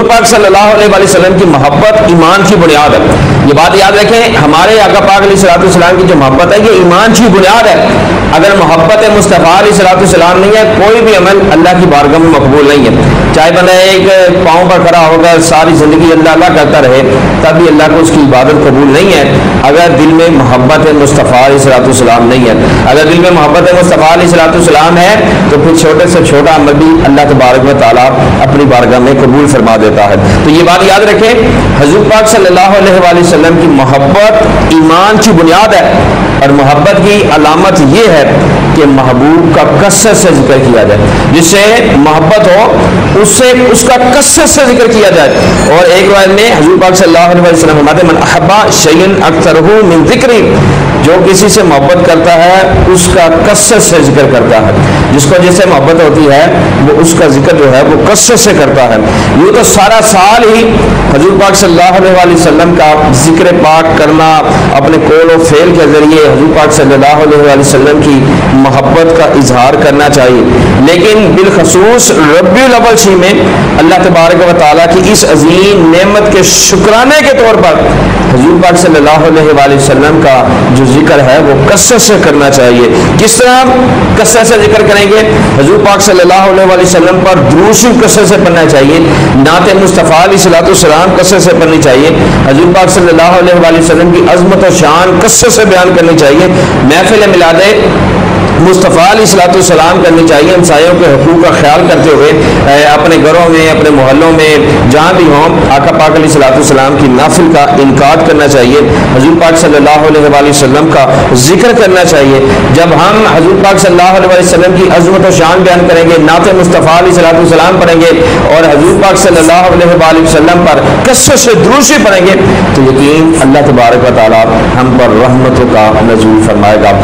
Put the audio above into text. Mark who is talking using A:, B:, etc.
A: حضور پاک صلی اللہ علیہ وآلہ وسلم کی محبت ایمان کی بنیاد ہے. یہ بات یاد رکھیں, ہمارے آقا پاک علیہ الصلوۃ والسلام کی جو محبت ہے یہ ایمان کی بنیاد ہے. اگر محبت مصطفیٰ علیہ الصلوۃ والسلام نہیں ہے, کوئی بھی عمل اللہ کی بارگاہ میں مقبول نہیں ہے. چاہے بندہ ایک پاؤں پر کھڑا ہو کر ساری زندگی اللہ اللہ کرتا رہے, تب بھی اللہ کو اس کی عبادت قبول نہیں ہے اگر دل میں محبت مصطفیٰ علیہ الصلوۃ والسلام نہیں ہے. اگر دل میں محبت مصطفیٰ علیہ الصلوۃ والسلام ہے تو پھر چھوٹے سے چھوٹا عمل بھی اللہ تبارک و تعالیٰ اپنی بارگاہ میں قبول فرما دیتا ہے. تو یہ بات یاد رکھیں, حضور پاک صلی اللہ علیہ وآلہ وسلم کی محبت ایمان کی بنیاد ہے. اور محبت کی علامت یہ ہے کہ محبوب کا کثرت سے ذکر کیا جائے, جس سے محبت ہو اس کا کثرت سے ذکر کیا جائے. اور ایک روایت میں حضور پاک صلی اللہ علیہ وسلم فرماتے ہیں, من احب شیئا اکثرہ من ذکری, جو کسی سے محبت کرتا ہے اس کا کثرت سے ذکر کرتا ہے. جس کو جس سے محبت ہوتی ہے وہ اس کا ذکر جو ہے وہ کثرت سے کرتا ہے. یوں تو سارا سال ہی حضور پاک صلی اللہ علیہ وآلہ وسلم کا ذکر پاک کرنا, اپنے قول و فعل کے ذریعے حضور پاک صلی اللہ علیہ وآلہ وسلم کی محبت کا اظہار کرنا چاہیے. لیکن بالخصوص ربیع الاول شی میں اللہ تبارک و تعالیٰ کی اس عظیم نعمت کے شکرانے کے طور پر حضور پاک صلی اللہ علیہ وآلہ وسلم کا جو ذکر ہے وہ کثرت سے کرنا چاہیے. کس طرح کثرت سے ذکر کریں گے؟ حضور پاک صلی اللہ علیہ وآلہ وسلم پر درود شریف کثرت سے پڑھنا چاہیے, نعت مصطفیٰ علیہ الصلوۃ والسلام کثرت سے پڑھنی چاہیے, حضور پاک صلی اللہ علیہ وآلہ وسلم کی عظمت و شان کثرت سے بیان کرنی چاہیے, محفل میلاد مصطفیٰ علیہ الصلوۃ والسلام کرنی چاہیے, ہمسایوں کے حقوق کا خیال کرتے ہوئے اپنے گھروں میں اپنے محلوں میں جہاں بھی ہوں آقا پاک علیہ الصلوۃ والسلام کی نافل کا انعقاد کرنا چاہیے, حضور پاک صلی اللہ علیہ وآلہ وسلم کا ذکر کرنا چاہیے. جب ہم حضور پاک صلی اللہ علیہ وسلم کی عظمت و شان بیان کریں گے, نعت مصطفیٰ علیہ الصلوۃ والسلام پڑھیں گے اور حضور پاک صلی اللہ علیہ وآلہ وسلم پر کثرت سے درود شریف پڑھیں گے, تو یقین اللہ تبارک و تعالیٰ ہم پر رحمتوں کا نزول فرمائے گا.